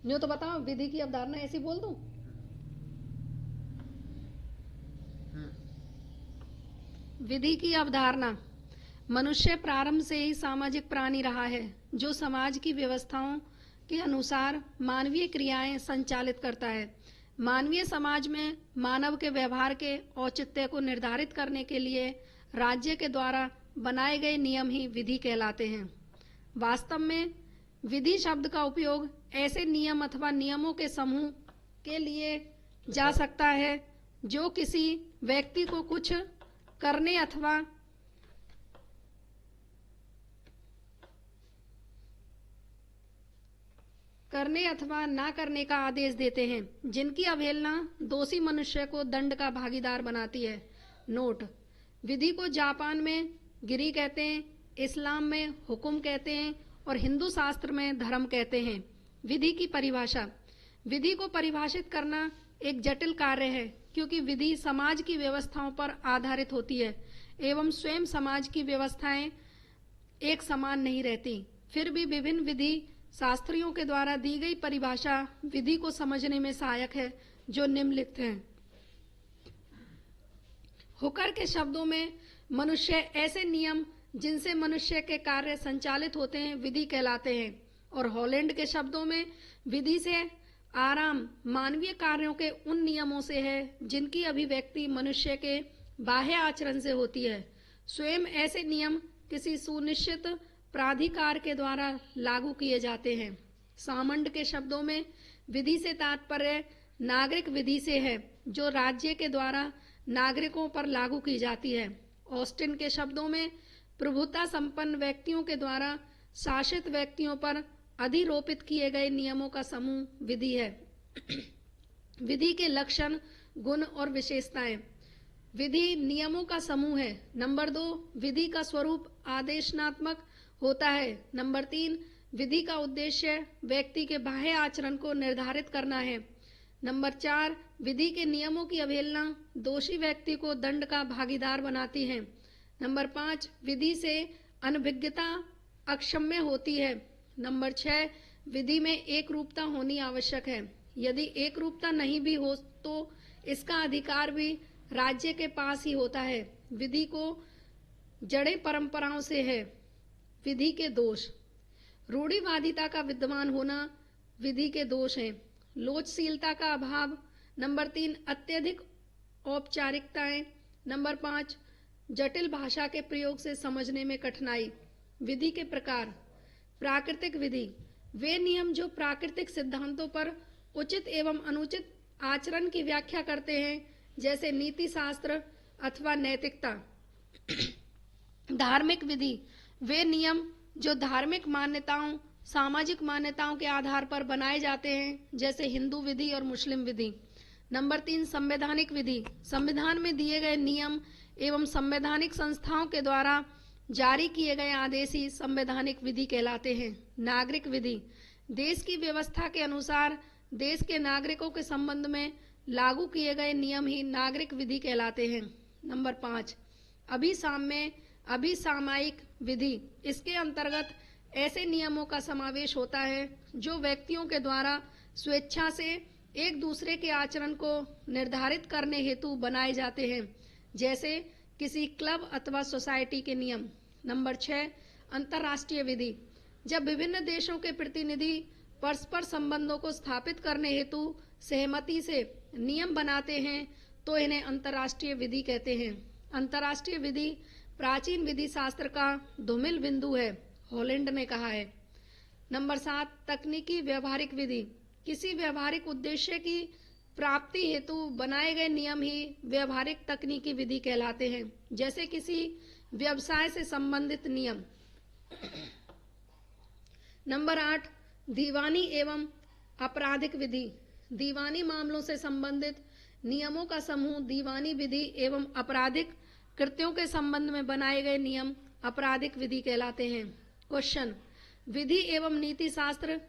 यूँ तो बताओ, विधि की अवधारणा ऐसी बोल दूं? विधि की अवधारणा: मनुष्य प्रारंभ से ही सामाजिक प्राणी रहा है, जो समाज की व्यवस्थाओं के अनुसार मानवीय क्रियाएं संचालित करता है। मानवीय समाज में मानव के व्यवहार के औचित्य को निर्धारित करने के लिए राज्य के द्वारा बनाए गए नियम ही विधि कहलाते हैं। वास्तव में विधि शब्द का उपयोग ऐसे नियम अथवा नियमों के समूह के लिए जा सकता है जो किसी व्यक्ति को कुछ करने अथवा ना करने का आदेश देते हैं, जिनकी अवहेलना दोषी मनुष्य को दंड का भागीदार बनाती है। नोट: विधि को जापान में गिरी कहते हैं, इस्लाम में हुक्म कहते हैं और हिंदू शास्त्र में धर्म कहते हैं। विधि की परिभाषा: विधि को परिभाषित करना एक जटिल कार्य है, क्योंकि विधि समाज की व्यवस्थाओं पर आधारित होती है एवं स्वयं समाज की व्यवस्थाएं एक समान नहीं रहती। फिर भी विभिन्न विधि शास्त्रियों के द्वारा दी गई परिभाषा विधि को समझने में सहायक है, जो निम्नलिखित हैं। हुकर के शब्दों में मनुष्य ऐसे नियम जिनसे मनुष्य के कार्य संचालित होते हैं विधि कहलाते हैं, और हॉलैंड के शब्दों में विधि से आराम मानवीय कार्यों के उन नियमों से है जिनकी अभिव्यक्ति मनुष्य के बाह्य आचरण से होती है। स्वयं ऐसे नियम किसी सुनिश्चित प्राधिकार के द्वारा लागू किए जाते हैं। सामंड के शब्दों में विधि से तात्पर्य नागरिक विधि से है, जो राज्य के द्वारा नागरिकों पर लागू की जाती है। ऑस्टिन के शब्दों में प्रभुता संपन्न व्यक्तियों के द्वारा शासित व्यक्तियों पर अधिरोपित किए गए नियमों का समूह विधि है। विधि के लक्षण, गुण और विशेषताएं: विधि नियमों का समूह है। नंबर 2, विधि का स्वरूप आदेशात्मक होता है। नंबर 3, विधि का उद्देश्य व्यक्ति के बाह्य आचरण को निर्धारित करना है। नंबर 4, विधि के नियमों की अवहेलना दोषी व्यक्ति को दंड का भागीदार बनाती है। नंबर 5, विधि से अनभिज्ञता अक्षम्य होती है। नंबर 6, विधि में एक रूपता होनी आवश्यक है। यदि एक रूपता नहीं भी हो तो इसका अधिकार भी राज्य के पास ही होता है। विधि को जड़े परंपराओं से है। विधि के दोष: रूढ़िवादिता का विद्यमान होना विधि के दोष हैं। लोचशीलता का अभाव। नंबर 3, अत्यधिक औपचारिकताएं। नंबर 5, जटिल भाषा के प्रयोग से समझने में कठिनाई। विधि के प्रकार: प्राकृतिक विधि: वे नियम जो प्राकृतिक सिद्धांतों पर उचित एवं अनुचित आचरण की व्याख्या करते हैं, जैसे नीति शास्त्र अथवा नैतिकता। धार्मिक विधि: वे नियम जो धार्मिक मान्यताओं, सामाजिक मान्यताओं के आधार पर बनाए जाते हैं, जैसे हिंदू विधि और मुस्लिम विधि। नंबर 3, संवैधानिक विधि: संविधान में दिए गए नियम एवं संवैधानिक संस्थाओं के द्वारा जारी किए गए आदेश ही संवैधानिक विधि कहलाते हैं। नागरिक विधि: देश की व्यवस्था के अनुसार देश के नागरिकों के संबंध में लागू किए गए नियम ही नागरिक विधि कहलाते हैं। नंबर 5, अभिसामायिक विधि: इसके अंतर्गत ऐसे नियमों का समावेश होता है जो व्यक्तियों के द्वारा स्वेच्छा से एक दूसरे के आचरण को निर्धारित करने हेतु बनाए जाते हैं, जैसे किसी क्लब अथवा सोसाइटी के नियम। नंबर 6, अंतर्राष्ट्रीय विधि: जब विभिन्न देशों के प्रतिनिधि परस्पर संबंधों को स्थापित करने हेतु सहमति से नियम बनाते हैं तो इन्हें अंतर्राष्ट्रीय विधि कहते हैं। अंतर्राष्ट्रीय विधि प्राचीन विधि शास्त्र का धूमिल बिंदु है, हॉलैंड ने कहा है। नंबर 7, तकनीकी व्यवहारिक विधि: किसी व्यवहारिक उद्देश्य की प्राप्ति हेतु बनाए गए नियम ही व्यवहारिक तकनीकी विधि कहलाते हैं, जैसे किसी व्यवसाय से संबंधित नियम। नंबर 8, दीवानी एवं आपराधिक विधि: दीवानी मामलों से संबंधित नियमों का समूह दीवानी विधि एवं आपराधिक कृत्यों के संबंध में बनाए गए नियम आपराधिक विधि कहलाते हैं। क्वेश्चन: विधि एवं नीति शास्त्र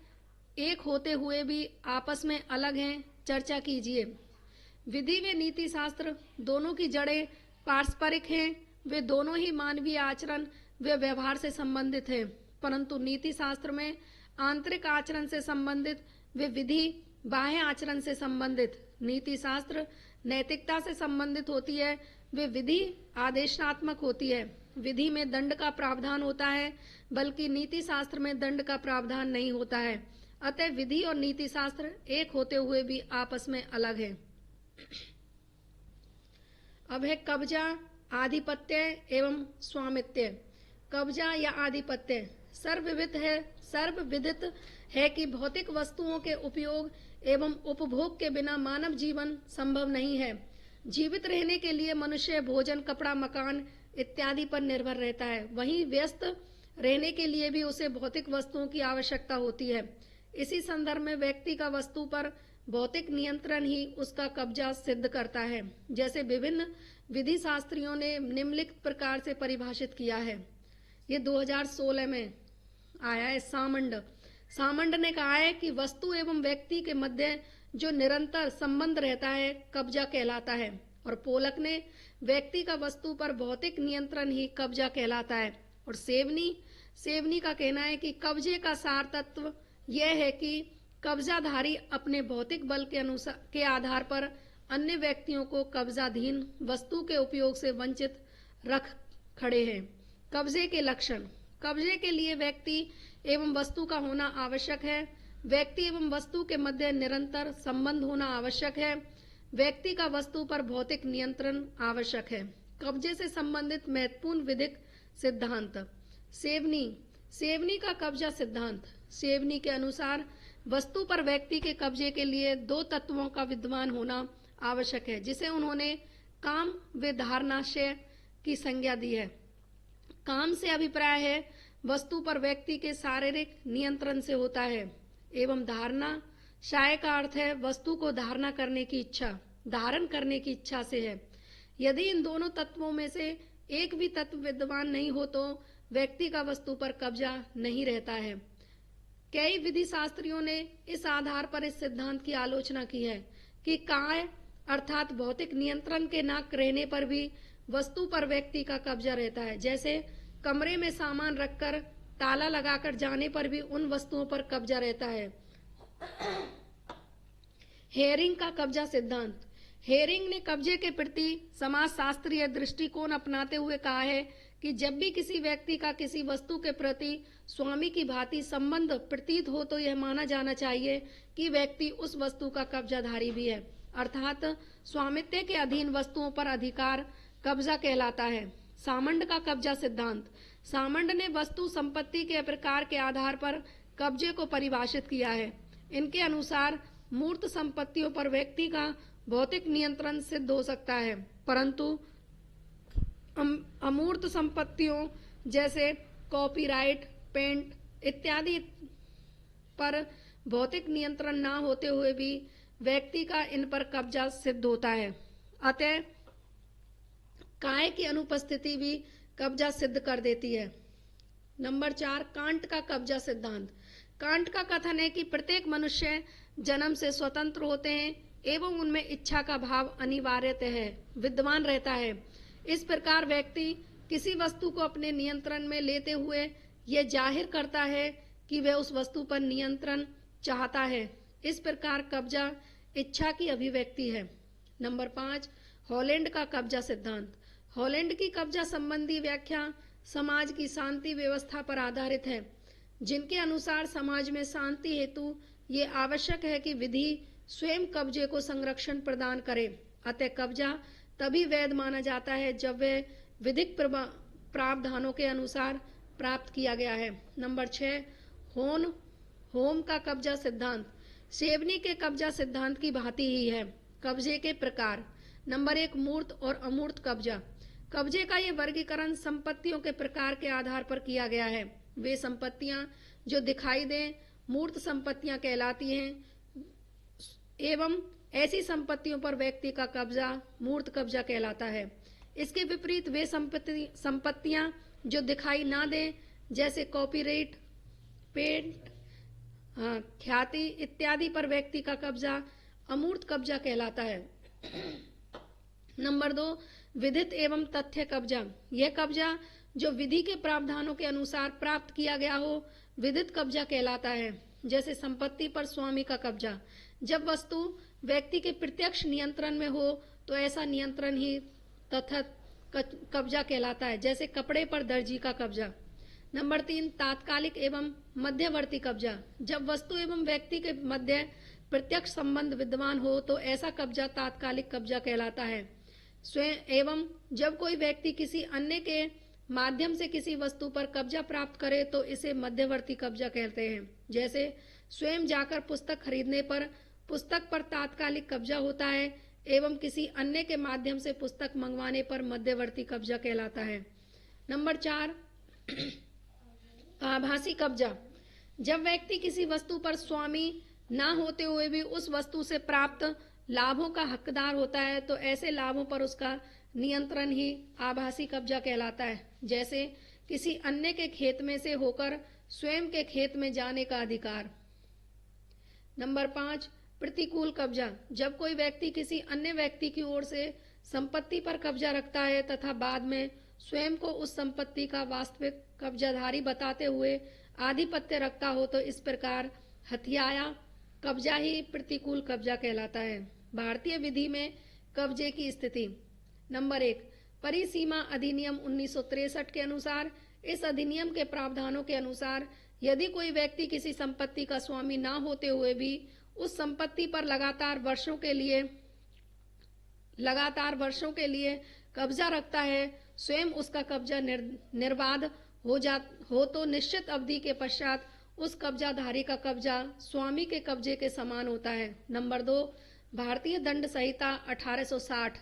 एक होते हुए भी आपस में अलग हैं, चर्चा कीजिए। विधि व नीति शास्त्र दोनों की जड़ें पारस्परिक हैं, वे दोनों ही मानवीय आचरण व व्यवहार से संबंधित हैं, परंतु नीति शास्त्र में आंतरिक आचरण से संबंधित वे विधि बाह्य आचरण से संबंधित, नीति शास्त्र नैतिकता से संबंधित होती है, वे विधि आदेशात्मक होती है। विधि में दंड का प्रावधान होता है, बल्कि नीति शास्त्र में दंड का प्रावधान नहीं होता है। अतः विधि और नीति शास्त्र एक होते हुए भी आपस में अलग है। अब है कब्जा, आधिपत्य एवं स्वामित्व। कब्जा या आधिपत्य सर्वविदित है कि भौतिक वस्तुओं के उपयोग एवं उपभोग के बिना मानव जीवन संभव नहीं है। जीवित रहने के लिए मनुष्य भोजन, कपड़ा, मकान इत्यादि पर निर्भर रहता है। वहीं व्यस्त रहने के लिए भी उसे भौतिक वस्तुओं की आवश्यकता होती है। इसी संदर्भ में व्यक्ति का वस्तु पर भौतिक नियंत्रण ही उसका कब्जा सिद्ध करता है। जैसे विभिन्न विधि शास्त्रियों ने निम्नलिखित प्रकार से परिभाषित किया है। ये 2016 में आया है। सामंड ने कहा है कि वस्तु एवं व्यक्ति के मध्य जो निरंतर संबंध रहता है कब्जा कहलाता है। और पोलक ने व्यक्ति का वस्तु पर भौतिक नियंत्रण ही कब्जा कहलाता है। और सेवनी का कहना है कि कब्जे का सार तत्व यह है कि कब्जाधारी अपने भौतिक बल के आधार पर अन्य व्यक्तियों को कब्जाधीन वस्तु के उपयोग से वंचित रख खड़े हैं। कब्जे के लक्षण। कब्जे के लिए व्यक्ति एवं वस्तु का होना आवश्यक है। व्यक्ति एवं वस्तु के मध्य निरंतर संबंध होना आवश्यक है। व्यक्ति का वस्तु पर भौतिक नियंत्रण आवश्यक है। कब्जे से संबंधित महत्वपूर्ण विधिक सिद्धांत। सेवनी का कब्जा सिद्धांत। सेवनी के अनुसार वस्तु पर व्यक्ति के कब्जे के लिए दो तत्वों का विद्यमान होना आवश्यक है, जिसे उन्होंने काम व धारणाशय की संज्ञा दी है। काम से अभिप्राय है वस्तु पर व्यक्ति के शारीरिक नियंत्रण से होता है, एवं धारणा शाय का अर्थ है वस्तु को धारण करने की इच्छा से है। यदि इन दोनों तत्वों में से एक भी तत्व विद्यमान नहीं हो तो व्यक्ति का वस्तु पर कब्जा नहीं रहता है। कई विधि शास्त्रियों ने इस आधार पर इस सिद्धांत की आलोचना की है कि काय अर्थात भौतिक नियंत्रण के न रहने पर भी वस्तु पर व्यक्ति का कब्जा रहता है। जैसे कमरे में सामान रखकर ताला लगाकर जाने पर भी उन वस्तुओं पर कब्जा रहता है। हेयरिंग का कब्जा सिद्धांत। हेयरिंग ने कब्जे के प्रति समाजशास्त्रीय दृष्टिकोण अपनाते हुए कहा है कि जब भी किसी व्यक्ति का किसी वस्तु के प्रति स्वामी की भांति संबंध प्रतीत हो तो यह माना जाना चाहिए कि व्यक्ति उस वस्तु का कब्जाधारी भी है, अर्थात स्वामित्व के अधीन वस्तुओं पर अधिकार कब्जा कहलाता है। सामंड का कब्जा सिद्धांत। सामंड ने वस्तु संपत्ति के प्रकार के आधार पर कब्जे को परिभाषित किया है। इनके अनुसार मूर्त संपत्तियों पर व्यक्ति का भौतिक नियंत्रण सिद्ध हो सकता है, परंतु अमूर्त संपत्तियों जैसे कॉपीराइट, पेंट इत्यादि पर भौतिक नियंत्रण न होते हुए भी व्यक्ति का इन पर कब्जा सिद्ध होता है। अतः काय की अनुपस्थिति भी कब्जा सिद्ध कर देती है। नंबर 4, कांट का कब्जा सिद्धांत। कांट का कथन है कि प्रत्येक मनुष्य जन्म से स्वतंत्र होते हैं एवं उनमें इच्छा का भाव अनिवार्यतः है विद्यमान रहता है। इस प्रकार व्यक्ति किसी वस्तु को अपने नियंत्रण में लेते हुए यह जाहिर करता है कि वह उस वस्तु पर नियंत्रण चाहता है। इस प्रकार कब्जा इच्छा की अभिव्यक्ति है। नंबर 5, हॉलैंड का कब्जा सिद्धांत। हॉलैंड की कब्जा संबंधी व्याख्या समाज की शांति व्यवस्था पर आधारित है, जिनके अनुसार समाज में शांति हेतु ये आवश्यक है कि विधि स्वयं कब्जे को संरक्षण प्रदान करे। अतः कब्जा तभी वैध माना जाता है जब वह विधिक प्रावधानों के अनुसार प्राप्त किया गया है। नंबर 6, होम का कब्जा सिद्धांत। सेवनी के कब्जा सिद्धांत की भांति ही है। कब्जे के प्रकार। नंबर 1, मूर्त और अमूर्त कब्जा। कब्जे का ये वर्गीकरण संपत्तियों के प्रकार के आधार पर किया गया है। वे संपत्तियां जो दिखाई दें मूर्त संपत्तियां कहलाती हैं, एवं ऐसी संपत्तियों पर व्यक्ति का कब्जा मूर्त कब्जा कहलाता है। इसके विपरीत वे संपत्तियां जो दिखाई ना दें, जैसे कॉपीराइट, पेंट, ख्याति इत्यादि पर व्यक्ति का कब्जा अमूर्त कब्जा कहलाता है। नंबर 2, विधित एवं तथ्य कब्जा। यह कब्जा जो विधि के प्रावधानों के अनुसार प्राप्त किया गया हो विधित कब्जा कहलाता है। जैसे संपत्ति पर स्वामी का कब्जा। जब वस्तु व्यक्ति के प्रत्यक्ष नियंत्रण में हो तो ऐसा नियंत्रण ही तथा कब्जा कहलाता है, जैसे कपड़े पर दर्जी का कब्जा। नंबर 3, तात्कालिक एवं मध्यवर्ती कब्जा। जब वस्तु एवं व्यक्ति के मध्य प्रत्यक्ष संबंध विद्यमान हो तो ऐसा कब्जा तात्कालिक कब्जा कहलाता है। स्वयं एवं जब कोई व्यक्ति किसी अन्य के माध्यम से किसी वस्तु पर कब्जा प्राप्त करे तो इसे मध्यवर्ती कब्जा कहते हैं। जैसे स्वयं जाकर पुस्तक खरीदने पर पुस्तक पर तात्कालिक कब्जा होता है एवं किसी अन्य के माध्यम से पुस्तक मंगवाने पर मध्यवर्ती कब्जा कहलाता है। नंबर 4, आभासी कब्जा। जब व्यक्ति किसी वस्तु पर स्वामी ना होते हुए भी उस वस्तु से प्राप्त लाभों का हकदार होता है तो ऐसे लाभों पर उसका नियंत्रण ही आभासी कब्जा कहलाता है। जैसे किसी अन्य के खेत में से होकर स्वयं के खेत में जाने का अधिकार। नंबर 5, प्रतिकूल कब्जा। जब कोई व्यक्ति किसी अन्य व्यक्ति की ओर से संपत्ति पर कब्जा रखता है तथा बाद में स्वयं को उस संपत्ति का वास्तविक कब्जाधारी बताते हुए आधिपत्य रखता हो तो इस प्रकार हथियाया कब्जा ही प्रतिकूल कब्जा कहलाता है। भारतीय विधि में कब्जे की स्थिति। नंबर 1, परिसीमा अधिनियम 1963 के अनुसार, इस अधिनियम के प्रावधानों के अनुसार यदि कोई व्यक्ति किसी संपत्ति का स्वामी ना होते हुए भी उस संपत्ति पर लगातार वर्षों के लिए कब्जा रखता है, स्वयं उसका कब्जा निर्बाध हो तो निश्चित अवधि के पश्चात उस कब्जाधारी का कब्जा स्वामी के कब्जे के समान होता है। नंबर 2, भारतीय दंड संहिता 1860।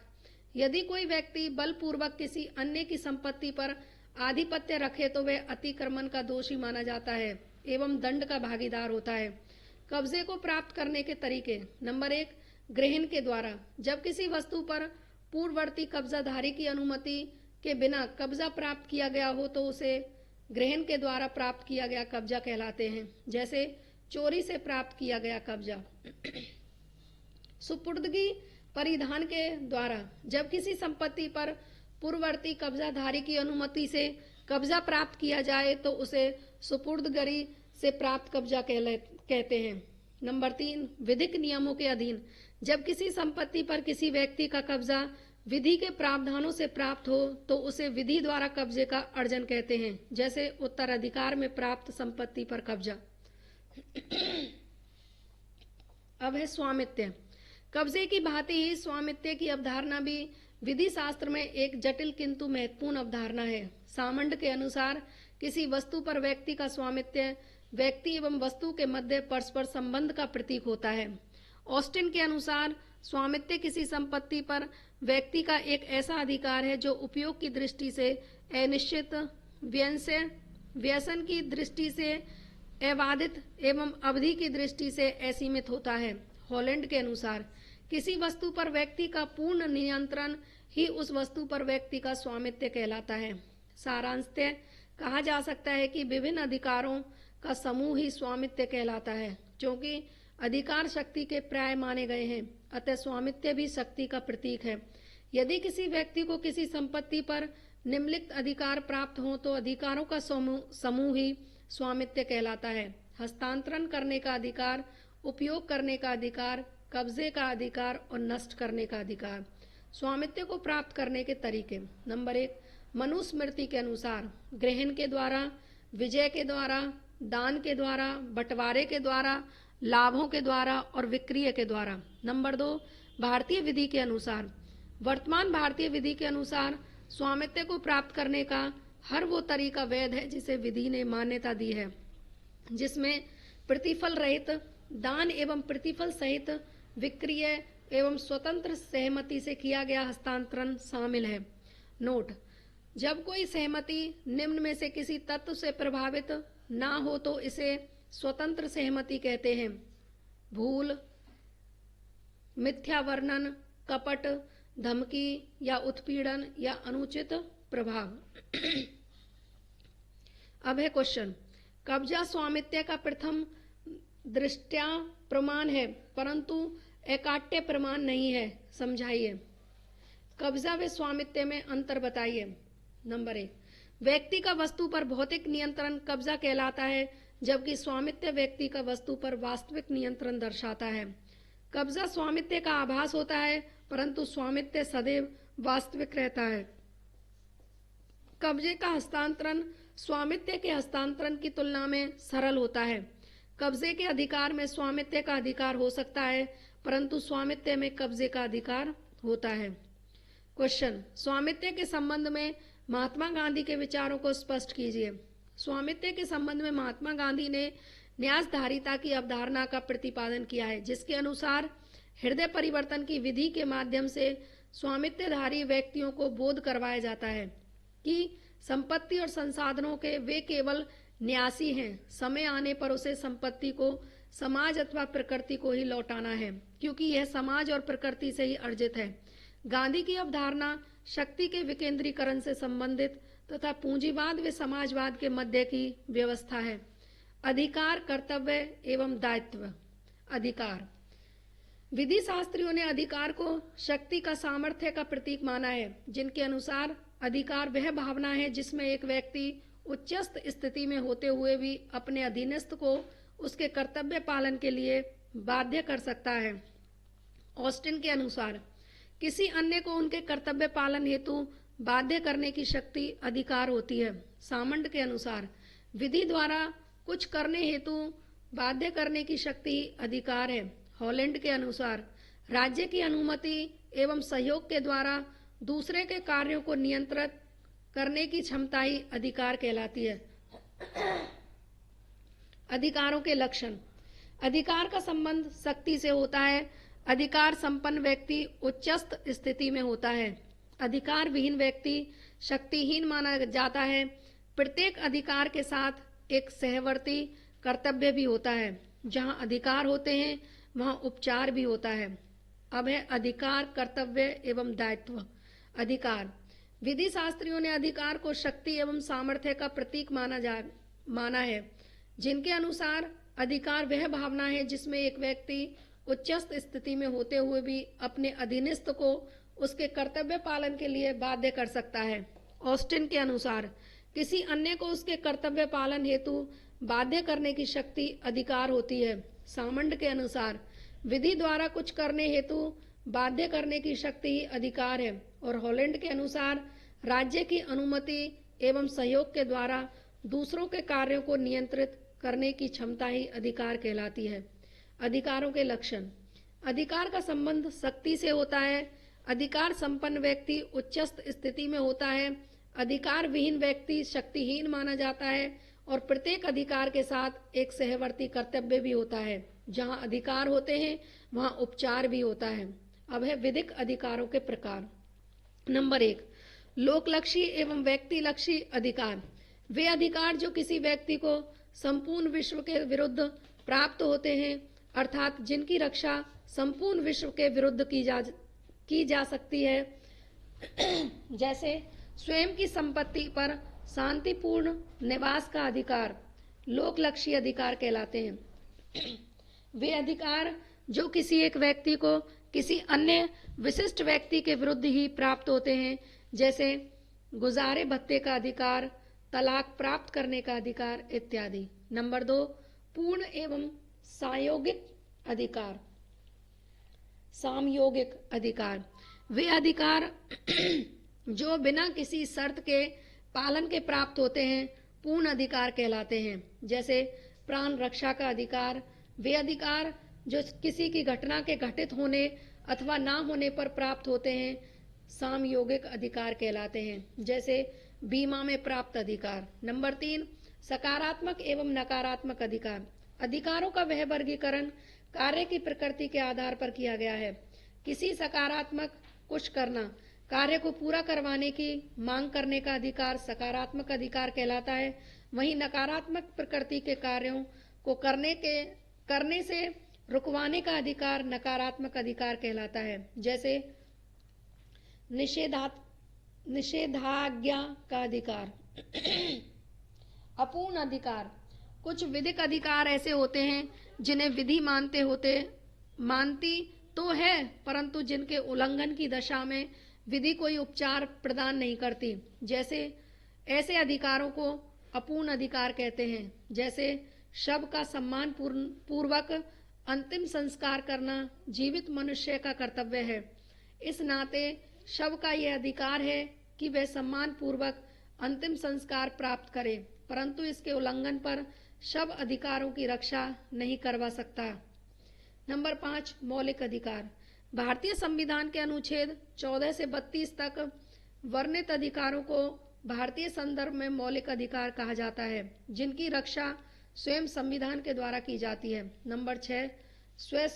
यदि कोई व्यक्ति बलपूर्वक किसी अन्य की संपत्ति पर आधिपत्य रखे तो वह अतिक्रमण का दोषी माना जाता है एवं दंड का भागीदार होता है। कब्जे को प्राप्त करने के तरीके। नंबर 1, ग्रहण के द्वारा। जब किसी वस्तु पर पूर्ववर्ती कब्जाधारी की अनुमति के बिना कब्जा प्राप्त किया गया हो तो उसे ग्रहण के द्वारा प्राप्त किया गया कब्जा कहलाते हैं। जैसे चोरी से प्राप्त किया गया कब्जा। सुपुर्दगी परिधान के द्वारा। जब किसी संपत्ति पर पूर्ववर्ती कब्जाधारी की अनुमति से कब्जा प्राप्त किया जाए तो उसे सुपुर्दगरी से प्राप्त कब्जा कहते हैं। नंबर 3, विधिक नियमों के अधीन। जब किसी संपत्ति पर किसी व्यक्ति का कब्जा विधि के प्रावधानों से प्राप्त हो तो उसे विधि द्वारा कब्जे का अर्जन कहते हैं। जैसे उत्तराधिकार में प्राप्त संपत्ति पर कब्जा। अब है स्वामित्व। कब्जे की भांति ही स्वामित्व की अवधारणा भी विधि शास्त्र में एक जटिल किंतु महत्वपूर्ण अवधारणा है। सामंड के अनुसार किसी वस्तु पर व्यक्ति का स्वामित्व व्यक्ति एवं वस्तु के मध्य परस्पर संबंध का प्रतीक होता है। ऑस्टिन के अनुसार स्वामित्व किसी संपत्ति पर व्यक्ति का एक ऐसा अधिकार है जो उपयोग की दृष्टि से अनिश्चित, व्यसन की दृष्टि से अबाधित एवं अवधि की दृष्टि से असीमित होता है। हॉलैंड के अनुसार किसी वस्तु पर व्यक्ति का पूर्ण नियंत्रण ही उस वस्तु पर व्यक्ति का स्वामित्व कहलाता है। सारांशतः कहा जा सकता है कि विभिन्न अधिकारों का समूह ही स्वामित्व कहलाता है। क्योंकि अधिकार शक्ति के पर्याय माने गए हैं, अतः स्वामित्व भी शक्ति का प्रतीक है। यदि किसी व्यक्ति को किसी संपत्ति पर निम्नलिखित अधिकार प्राप्त हो तो अधिकारों का समूह ही स्वामित्व कहलाता है। हस्तांतरण करने का अधिकार, उपयोग करने का अधिकार, कब्जे का अधिकार और नष्ट करने का अधिकार। स्वामित्व को प्राप्त करने के तरीके। नंबर 1, मनुस्मृति के अनुसार ग्रहण के द्वारा, विजय के द्वारा, दान के द्वारा, बंटवारे के द्वारा, लाभों के द्वारा और विक्रय के द्वारा। नंबर 2, भारतीय विधि के अनुसार। वर्तमान भारतीय विधि के अनुसार स्वामित्व को प्राप्त करने का हर वो तरीका वैध है जिसे विधि ने मान्यता दी है, जिसमें प्रतिफल रहित दान एवं प्रतिफल सहित विक्रय एवं स्वतंत्र सहमति से किया गया हस्तांतरण शामिल है। नोट: जब कोई सहमति निम्न में से किसी तत्व से प्रभावित ना हो तो इसे स्वतंत्र सहमति कहते हैं। भूल, मिथ्या वर्णन, कपट, धमकी या उत्पीड़न या अनुचित प्रभाव। अब है क्वेश्चन। कब्जा स्वामित्व का प्रथम दृष्टया प्रमाण है परंतु एकाट्य प्रमाण नहीं है, समझाइए। कब्जा व स्वामित्व में अंतर बताइए। नंबर 1, व्यक्ति का वस्तु पर भौतिक नियंत्रण कब्जा कहलाता है जबकि स्वामित्व व्यक्ति का वस्तु पर वास्तविक नियंत्रण दर्शाता है। कब्जा स्वामित्व का आभास होता है, परंतु स्वामित्व सदैव वास्तविक रहता है। कब्जे का हस्तांतरण स्वामित्व के हस्तांतरण की तुलना में सरल होता है। कब्जे के अधिकार में स्वामित्व का अधिकार हो सकता है, परंतु स्वामित्व में कब्जे का अधिकार होता है। क्वेश्चन, स्वामित्व के संबंध में महात्मा गांधी के विचारों को स्पष्ट कीजिए। स्वामित्व के संबंध में महात्मा गांधी ने न्यासधारिता की अवधारणा का प्रतिपादन किया है, जिसके अनुसार हृदय परिवर्तन की विधि के माध्यम से स्वामित्वधारी व्यक्तियों को बोध करवाया जाता है कि संपत्ति और संसाधनों के वे केवल न्यासी हैं। समय आने पर उसे संपत्ति को समाज अथवा प्रकृति को ही लौटाना है, क्योंकि यह समाज और प्रकृति से ही अर्जित है। गांधी की अवधारणा शक्ति के विकेंद्रीकरण से संबंधित तथा पूंजीवाद व समाजवाद के मध्य की व्यवस्था है। अधिकार, कर्तव्य एवं दायित्व। अधिकार, विधि शास्त्रियों ने अधिकार को शक्ति का सामर्थ्य का प्रतीक माना है, जिनके अनुसार अधिकार वह भावना है जिसमें एक व्यक्ति उच्चस्थ स्थिति में होते हुए भी अपने अधीनस्थ को उसके कर्तव्य पालन के लिए बाध्य कर सकता है। ऑस्टिन के अनुसार किसी अन्य को उनके कर्तव्य पालन हेतु बाध्य करने की शक्ति अधिकार होती है। सामंड के अनुसार विधि द्वारा कुछ करने हेतु बाध्य करने की शक्ति अधिकार है। हॉलैंड के अनुसार राज्य की अनुमति एवं सहयोग के द्वारा दूसरे के कार्यों को नियंत्रित करने की क्षमता ही अधिकार कहलाती है। अधिकारों के लक्षण। अधिकार का संबंध शक्ति से होता है। अधिकार संपन्न व्यक्ति उच्चस्थ स्थिति में होता है। अधिकार विहीन व्यक्ति शक्तिहीन माना जाता है। प्रत्येक अधिकार के साथ एक सहवर्ती कर्तव्य भी होता है। जहां अधिकार होते हैं वहां उपचार भी होता है। अब है अधिकार, कर्तव्य एवं दायित्व। अधिकार, विधि शास्त्रियों ने अधिकार को शक्ति एवं सामर्थ्य का प्रतीक माना है, जिनके अनुसार अधिकार वह भावना है जिसमें एक व्यक्ति उच्चस्थ स्थिति में होते हुए भी अपने अधीनस्थ को उसके कर्तव्य पालन के लिए बाध्य कर सकता है। ऑस्टिन के अनुसार किसी अन्य को उसके कर्तव्य पालन हेतु बाध्य करने की शक्ति अधिकार होती है। सामंड के अनुसार विधि द्वारा कुछ करने हेतु बाध्य करने की शक्ति ही अधिकार है। और हॉलैंड के अनुसार राज्य की अनुमति एवं सहयोग के द्वारा दूसरों के कार्यों को नियंत्रित करने की क्षमता ही अधिकार कहलाती है। अधिकारों के लक्षण। अधिकार का संबंध शक्ति से होता है। अधिकार संपन्न व्यक्ति उच्चस्थ स्थिति में होता है। अधिकार विहीन व्यक्ति शक्तिहीन माना जाता है। और प्रत्येक अधिकार के साथ एक सहवर्ती कर्तव्य भी होता है। जहां अधिकार होते हैं वहां उपचार भी होता है। अब है विधिक अधिकारों के प्रकार। नंबर 1, लोकलक्षी एवं व्यक्तिलक्षी अधिकार। वे अधिकार जो किसी व्यक्ति को संपूर्ण विश्व के विरुद्ध प्राप्त होते हैं, अर्थात जिनकी रक्षा संपूर्ण विश्व के विरुद्ध की जा सकती है, जैसे स्वयं की संपत्ति पर शांतिपूर्ण निवास का अधिकार लोकलक्षी अधिकार कहलाते हैं। वे अधिकार जो किसी एक व्यक्ति को किसी अन्य विशिष्ट व्यक्ति के विरुद्ध ही प्राप्त होते हैं, जैसे गुजारे भत्ते का अधिकार, तलाक प्राप्त करने का अधिकार इत्यादि। नंबर 2, पूर्ण एवं सामयोगिक अधिकार। सामयोगिक अधिकार वे अधिकार जो बिना किसी शर्त के पालन के प्राप्त होते हैं, पूर्ण अधिकार कहलाते हैं। जैसे प्राण रक्षा का अधिकार। वे अधिकार जो किसी की घटना के घटित होने अथवा ना होने पर प्राप्त होते हैं, सामयोगिक अधिकार कहलाते हैं। जैसे बीमा में प्राप्त अधिकार। नंबर 3, सकारात्मक एवं नकारात्मक अधिकार। अधिकारों का वह वर्गीकरण कार्य की प्रकृति के आधार पर किया गया है। किसी सकारात्मक कुछ करना, कार्य को पूरा करवाने की मांग करने का अधिकार सकारात्मक अधिकार कहलाता है। वहीं नकारात्मक प्रकृति के कार्यों को करने से रुकवाने का अधिकार नकारात्मक अधिकार कहलाता है। जैसे निषेधाज्ञा का अधिकार। अपूर्ण अधिकार। कुछ विधिक अधिकार ऐसे होते हैं जिन्हें विधि मानती तो है, परंतु जिनके उल्लंघन की दशा में विधि कोई उपचार प्रदान नहीं करती। जैसे ऐसे अधिकारों को अपूर्ण अधिकार कहते हैं। जैसे शव का सम्मान पूर्वक अंतिम संस्कार करना जीवित मनुष्य का कर्तव्य है। इस नाते शव का यह अधिकार है कि वह सम्मान पूर्वक अंतिम संस्कार प्राप्त करे, परंतु इसके उल्लंघन पर शव अधिकारों की रक्षा नहीं करवा सकता। नंबर 5, मौलिक अधिकार। भारतीय संविधान के अनुच्छेद 14 से 32 तक वर्णित अधिकारों को भारतीय संदर्भ में मौलिक अधिकार कहा जाता है, जिनकी रक्षा स्वयं संविधान के द्वारा की जाती है। नंबर 6, स्व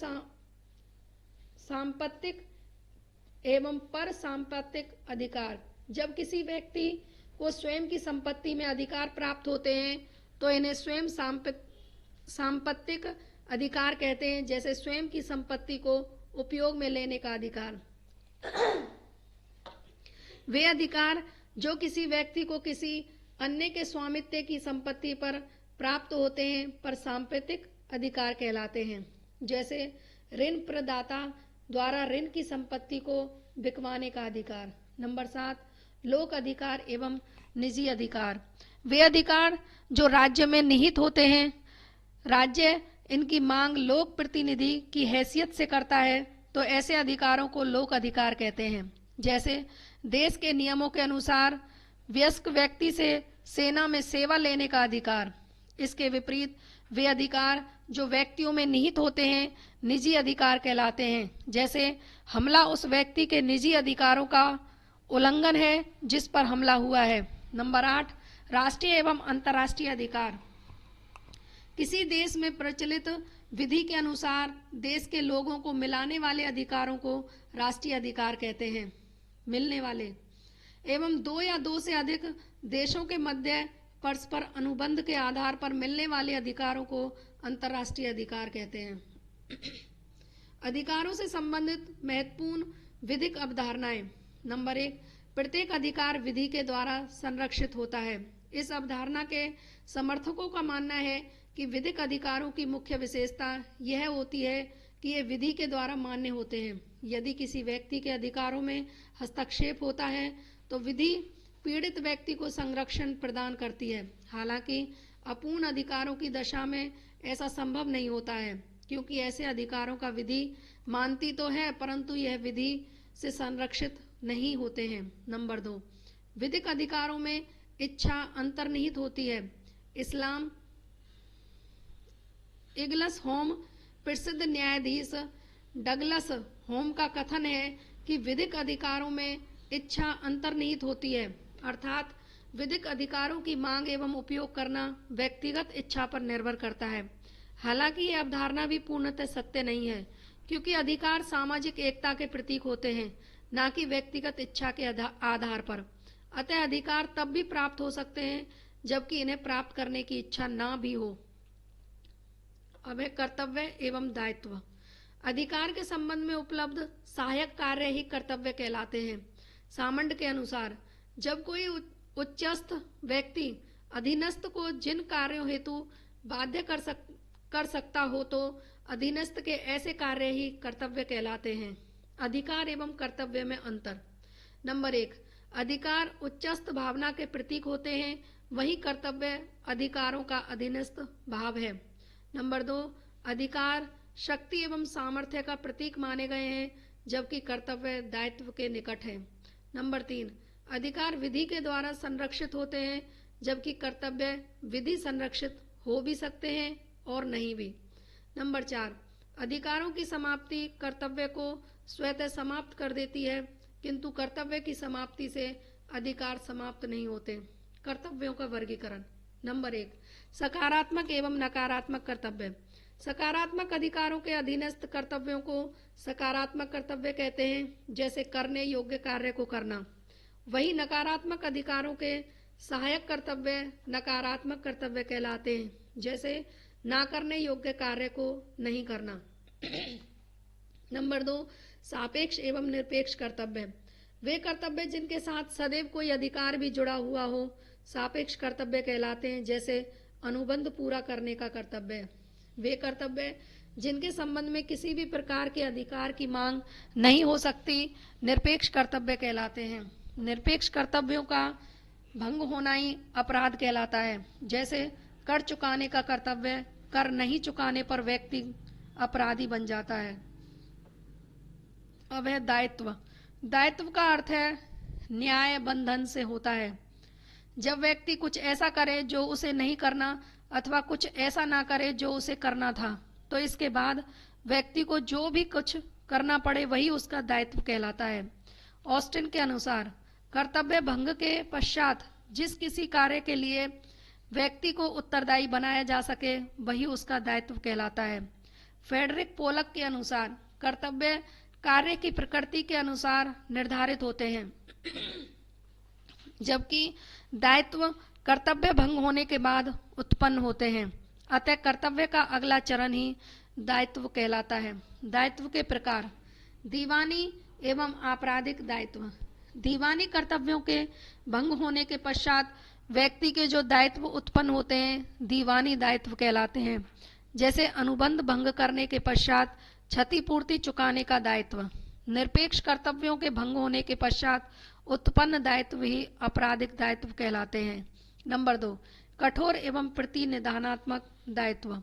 सांपत्तिक एवं पर सांपत्तिक अधिकार। जब किसी व्यक्ति को स्वयं की संपत्ति में अधिकार प्राप्त होते हैं तो इन्हें स्वयं सांपत्तिक अधिकार कहते हैं, जैसे स्वयं की संपत्ति को उपयोग में लेने का अधिकार। वे अधिकार जो किसी व्यक्ति को किसी अन्य के स्वामित्व की संपत्ति पर प्राप्त होते हैं पर सांपत्तिक अधिकार कहलाते हैं, जैसे ऋण प्रदाता द्वारा ऋण की संपत्ति को बिकवाने का अधिकार। नंबर 7, लोक अधिकार एवं निजी अधिकार। वे अधिकार जो राज्य में निहित होते हैं, राज्य इनकी मांग लोक प्रतिनिधि की हैसियत से करता है, तो ऐसे अधिकारों को लोक अधिकार कहते हैं। जैसे देश के नियमों के अनुसार वयस्क व्यक्ति से सेना में सेवा लेने का अधिकार। इसके विपरीत वे अधिकार जो व्यक्तियों में निहित होते हैं निजी अधिकार कहलाते हैं, जैसे हमला उस व्यक्ति के निजी अधिकारों का उल्लंघन है जिस पर हमला हुआ है। नंबर 8, राष्ट्रीय एवं अंतर्राष्ट्रीय अधिकार। किसी देश में प्रचलित विधि के अनुसार देश के लोगों को मिलाने वाले अधिकारों को राष्ट्रीय अधिकार कहते हैं। मिलने वाले एवं 2 या 2 से अधिक देशों के मध्य परस्पर अनुबंध के आधार पर मिलने वाले अधिकारों को अंतर्राष्ट्रीय अधिकार कहते हैं। अधिकारों से संबंधित महत्वपूर्ण विधिक अवधारणाएं। नंबर 1, प्रत्येक अधिकार विधि के द्वारा संरक्षित होता है। इस अवधारणा के समर्थकों का मानना है कि विधिक अधिकारों की मुख्य विशेषता यह होती है कि ये विधि के द्वारा मान्य होते हैं। यदि किसी व्यक्ति के अधिकारों में हस्तक्षेप होता है तो विधि पीड़ित व्यक्ति को संरक्षण प्रदान करती है। हालांकि अपूर्ण अधिकारों की दशा में ऐसा संभव नहीं होता है, क्योंकि ऐसे अधिकारों का विधि मानती तो है परंतु यह विधि से संरक्षित नहीं होते हैं। नंबर 2, विधिक अधिकारों में इच्छा अंतर्निहित होती है। इस्लाम इगलस होम प्रसिद्ध न्यायाधीश डगलस होम का कथन है कि विधिक अधिकारों में इच्छा अंतर्निहित होती है, अर्थात विधिक अधिकारों की मांग एवं उपयोग करना व्यक्तिगत इच्छा पर निर्भर करता है। हालांकि यह अवधारणा भी पूर्णतः सत्य नहीं है, क्योंकि अधिकार सामाजिक एकता के प्रतीक होते हैं, न कि व्यक्तिगत इच्छा के आधार पर। अतः अधिकार तब भी प्राप्त हो सकते हैं जबकि इन्हें प्राप्त करने की इच्छा ना भी हो। अब है कर्तव्य एवं दायित्व। अधिकार के संबंध में उपलब्ध सहायक कार्य ही कर्तव्य कहलाते हैं। सामंड के अनुसार जब कोई उच्चस्थ व्यक्ति अधीनस्थ को जिन कार्यों हेतु बाध्य कर सकता हो तो अधीनस्थ के ऐसे कार्य ही कर्तव्य कहलाते हैं। अधिकार एवं कर्तव्य में अंतर। नंबर 1, अधिकार उच्चस्थ भावना के प्रतीक होते हैं, वहीं कर्तव्य अधिकारों का अधीनस्थ भाव है। नंबर 2, अधिकार शक्ति एवं सामर्थ्य का प्रतीक माने गए हैं, जबकि कर्तव्य दायित्व के निकट है। नंबर 3, अधिकार विधि के द्वारा संरक्षित होते हैं, जबकि कर्तव्य विधि संरक्षित हो भी सकते हैं और नहीं भी। नंबर 4, अधिकारों की समाप्ति कर्तव्य को स्वतः समाप्त कर देती है, किंतु कर्तव्य की समाप्ति से अधिकार समाप्त नहीं होते। कर्तव्यों का वर्गीकरण। नंबर 1, सकारात्मक एवं नकारात्मक कर्तव्य। सकारात्मक अधिकारों के अधीनस्थ कर्तव्यों को सकारात्मक कर्तव्य कहते हैं, जैसे करने योग्य कार्य को करना। वही नकारात्मक अधिकारों के सहायक कर्तव्य नकारात्मक कर्तव्य कहलाते हैं, जैसे ना करने योग्य कार्य को नहीं करना। नंबर 2, सापेक्ष एवं निरपेक्ष कर्तव्य। वे कर्तव्य जिनके साथ सदैव कोई अधिकार भी जुड़ा हुआ हो सापेक्ष कर्तव्य कहलाते हैं, जैसे अनुबंध पूरा करने का कर्तव्य। वे कर्तव्य जिनके संबंध में किसी भी प्रकार के अधिकार की मांग नहीं हो सकती निरपेक्ष कर्तव्य कहलाते हैं। निरपेक्ष कर्तव्यों का भंग होना ही अपराध कहलाता है, जैसे कर चुकाने का कर्तव्य कर नहीं चुकाने पर व्यक्ति अपराधी बन जाता है। अब है दायित्व। दायित्व का अर्थ है न्याय बंधन से होता है। जब व्यक्ति कुछ ऐसा करे जो उसे नहीं करना अथवा कुछ ऐसा ना करे जो उसे करना था, तो इसके बाद व्यक्ति को जो भी कुछ करना पड़े वही उसका दायित्व कहलाता है। ऑस्टिन के अनुसार कर्तव्य भंग के पश्चात जिस किसी कार्य के लिए व्यक्ति को उत्तरदायी बनाया जा सके वही उसका दायित्व कहलाता है। फ्रेडरिक पोलक के अनुसार कर्तव्य कार्य की प्रकृति के अनुसार निर्धारित होते हैं, जबकि दायित्व कर्तव्य भंग होने के बाद उत्पन्न होते हैं। अतः कर्तव्य का अगला चरण ही दायित्व कहलाता है। दायित्व के प्रकार। दीवानी एवं आपराधिक दायित्व। दीवानी कर्तव्यों के भंग होने के पश्चात व्यक्ति के जो दायित्व उत्पन्न होते हैं दीवानी दायित्व कहलाते हैं। जैसे अनुबंध भंग करने के पश्चात क्षतिपूर्ति चुकाने का दायित्व। निरपेक्ष कर्तव्यों के भंग होने के पश्चात उत्पन्न दायित्व ही आपराधिक दायित्व कहलाते हैं। नंबर 2, कठोर एवं प्रतिनिधानात्मक दायित्व।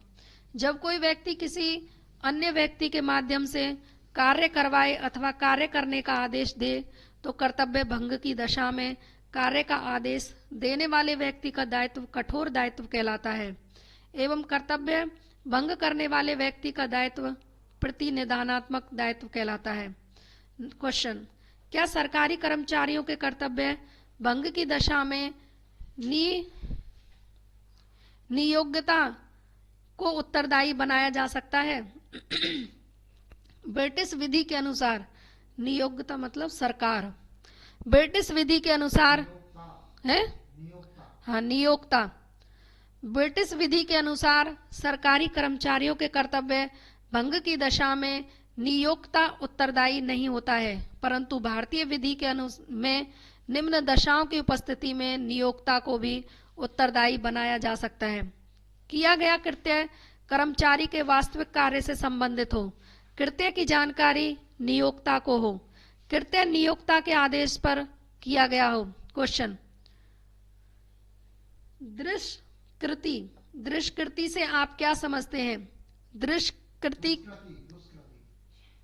जब कोई व्यक्ति किसी अन्य व्यक्ति के माध्यम से कार्य करवाए अथवा कार्य करने का आदेश दे तो कर्तव्य भंग की दशा में कार्य का आदेश देने वाले व्यक्ति का दायित्व कठोर दायित्व कहलाता है एवं कर्तव्य भंग करने वाले व्यक्ति का दायित्व प्रतिनिधानात्मक दायित्व कहलाता है। क्वेश्चन, क्या सरकारी कर्मचारियों के कर्तव्य भंग की दशा में नियोग्यता को उत्तरदायी बनाया जा सकता है? ब्रिटिश विधि के अनुसार नियोक्ता मतलब सरकार। ब्रिटिश विधि के अनुसार है हाँ नियोक्ता। ब्रिटिश विधि के अनुसार सरकारी कर्मचारियों के कर्तव्य भंग की दशा में नियोक्ता उत्तरदायी नहीं होता है, परंतु भारतीय विधि के में निम्न दशाओं की उपस्थिति में नियोक्ता को भी उत्तरदायी बनाया जा सकता है। किया गया कृत्य कर्मचारी के वास्तविक कार्य से संबंधित हो, कृत्य की जानकारी नियोक्ता को हो, कृत्य नियोक्ता के आदेश पर किया गया हो। क्वेश्चन, दुष्कृति। दुष्कृति से आप क्या समझते हैं? दुष्कृति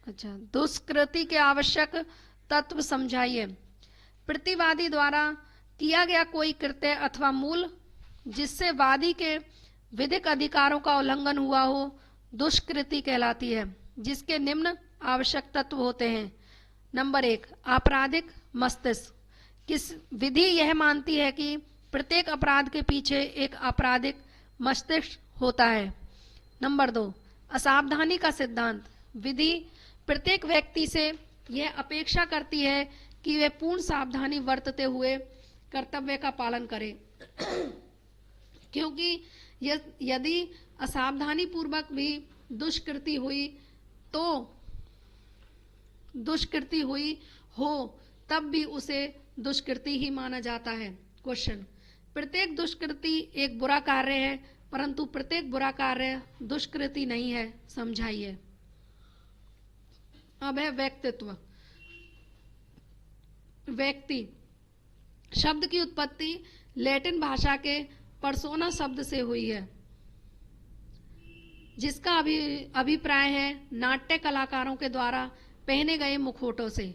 अच्छा, दुष्कृति के आवश्यक तत्व समझाइए। प्रतिवादी द्वारा किया गया कोई कृत्य अथवा मूल जिससे वादी के विधिक अधिकारों का उल्लंघन हुआ हो दुष्कृति कहलाती है, जिसके निम्न आवश्यक तत्व होते हैं। नंबर 1, आपराधिक मस्तिष्क। किस विधि यह मानती है कि प्रत्येक अपराध के पीछे एक आपराधिक मस्तिष्क होता है। नंबर 2, असावधानी का सिद्धांत। विधि प्रत्येक व्यक्ति से यह अपेक्षा करती है कि वे पूर्ण सावधानी बरतते हुए कर्तव्य का पालन करे, क्योंकि यदि असावधानी पूर्वक भी दुष्कृति हुई हो तब भी उसे दुष्कृति ही माना जाता है। क्वेश्चन, प्रत्येक दुष्कृति एक बुरा कार्य है, परंतु प्रत्येक बुरा कार्य दुष्कृति नहीं है, समझाइए। अब है व्यक्तित्व। व्यक्ति शब्द की उत्पत्ति लैटिन भाषा के पर्सोना शब्द से हुई है, जिसका अभिप्राय है नाट्य कलाकारों के द्वारा पहने गए मुखौटों से,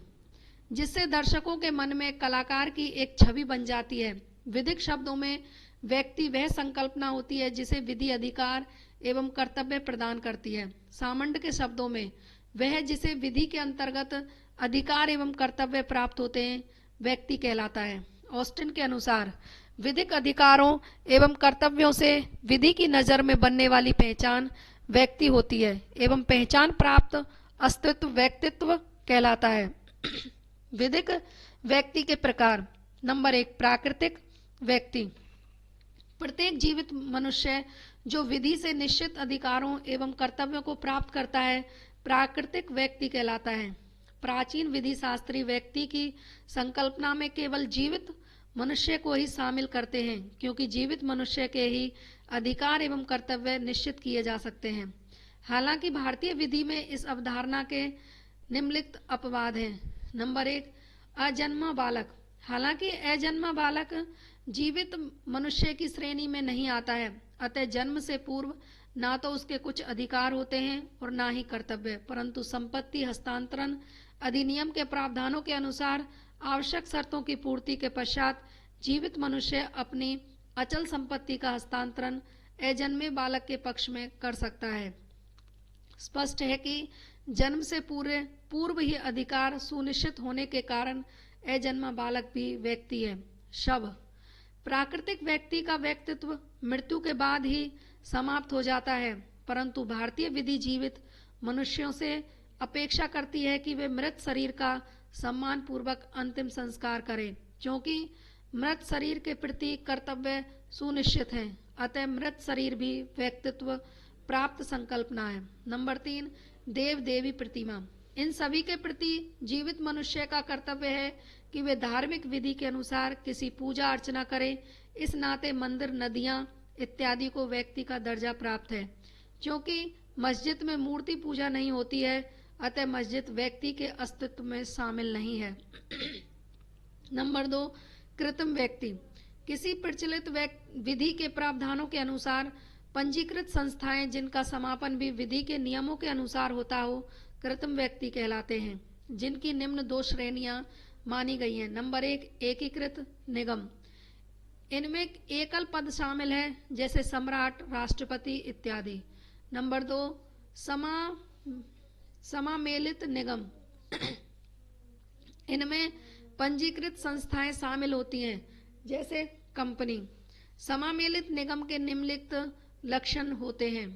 जिससे दर्शकों के मन में कलाकार की एक छवि बन जाती है। विधिक शब्दों में व्यक्ति वह संकल्पना होती है जिसे विधि अधिकार एवं कर्तव्य प्रदान करती है। सामंड के शब्दों में वह जिसे विधि के अंतर्गत अधिकार एवं कर्तव्य प्राप्त होते हैं व्यक्ति कहलाता है। ऑस्टिन के अनुसार विधिक अधिकारों एवं कर्तव्यों से विधि की नजर में बनने वाली पहचान व्यक्ति होती है एवं पहचान प्राप्त अस्तित्व व्यक्तित्व कहलाता है। विधिक व्यक्ति के प्रकार। नंबर 1, प्राकृतिक व्यक्ति। प्रत्येक जीवित मनुष्य जो विधि से निश्चित अधिकारों एवं कर्तव्यों को प्राप्त करता है प्राकृतिक व्यक्ति कहलाता है। प्राचीन विधि शास्त्री व्यक्ति की संकल्पना में केवल जीवित मनुष्य को ही शामिल करते हैं, क्योंकि जीवित मनुष्य के ही अधिकार एवं कर्तव्य निश्चित किए जा सकते हैं। हालांकि भारतीय विधि में इस अवधारणा के निम्नलिखित अपवाद हैं। नंबर 1, अजन्मा बालक। हालांकि अजन्मा बालक जीवित मनुष्य की श्रेणी में नहीं आता है, अतः जन्म से पूर्व ना तो उसके कुछ अधिकार होते हैं और ना ही कर्तव्य, परंतु संपत्ति हस्तांतरण अधिनियम के प्रावधानों के अनुसार आवश्यक शर्तों की पूर्ति के पश्चात जीवित मनुष्य अपनी अचल संपत्ति का हस्तांतरण अजन्मे बालक के पक्ष में कर सकता है। स्पष्ट है कि जन्म से पूर्व ही अधिकार सुनिश्चित होने के कारण अजन्मा बालक भी व्यक्ति है। शव प्राकृतिक व्यक्ति का व्यक्तित्व मृत्यु के बाद ही समाप्त हो जाता है, परंतु भारतीय विधि जीवित मनुष्यों से अपेक्षा करती है कि वे मृत शरीर का सम्मान पूर्वक अंतिम संस्कार करें, क्योंकि मृत शरीर के प्रति कर्तव्य सुनिश्चित है। अतः मृत शरीर भी व्यक्तित्व प्राप्त संकल्पना है। नंबर 3, देव देवी प्रतिमा। इन सभी के प्रति जीवित मनुष्य का कर्तव्य है कि वे धार्मिक विधि के अनुसार किसी पूजा अर्चना करें। इस नाते मंदिर, नदियां इत्यादि को व्यक्ति का दर्जा प्राप्त है। क्योंकि मस्जिद में मूर्ति पूजा नहीं होती है, अतः मस्जिद व्यक्ति के अस्तित्व में शामिल नहीं है। नंबर 2, कृत्रिम व्यक्ति। किसी प्रचलित विधि के प्रावधानों के अनुसार पंजीकृत संस्थाएं जिनका समापन भी विधि के नियमों के अनुसार होता हो, कृत्रिम व्यक्ति कहलाते हैं, जिनकी निम्न 2 श्रेणियां मानी गई हैं। नंबर 1, एकीकृत निगम। इनमें एकल पद शामिल है, जैसे सम्राट, राष्ट्रपति इत्यादि। नंबर 2, समामेलित निगम। इनमें पंजीकृत संस्थाएं शामिल होती हैं, जैसे कंपनी। समामेलित निगम के निम्नलिखित लक्षण होते हैं।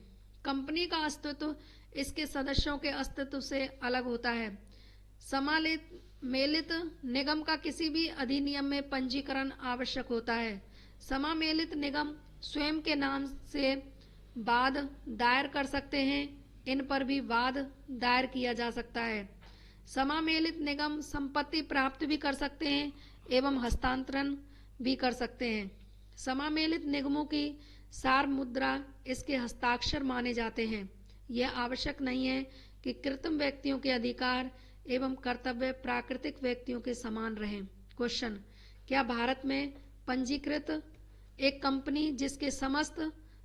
कंपनी का अस्तित्व इसके सदस्यों के अस्तित्व से अलग होता है। समामेलित निगम का किसी भी अधिनियम में पंजीकरण आवश्यक होता है। समामेलित निगम स्वयं के नाम से वाद दायर कर सकते हैं, इन पर भी वाद दायर किया जा सकता है। समामेलित निगम संपत्ति प्राप्त भी कर सकते हैं एवं हस्तांतरण भी कर सकते हैं। समामेलित निगमों की सार मुद्रा इसके हस्ताक्षर माने जाते हैं। यह आवश्यक नहीं है कि कृत्रिम व्यक्तियों के अधिकार एवं कर्तव्य प्राकृतिक व्यक्तियों के समान रहें। क्वेश्चन, क्या भारत में पंजीकृत एक कंपनी जिसके समस्त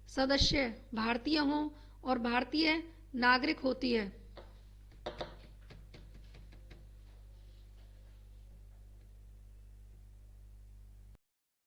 सदस्य भारतीय हों और भारतीय नागरिक होती है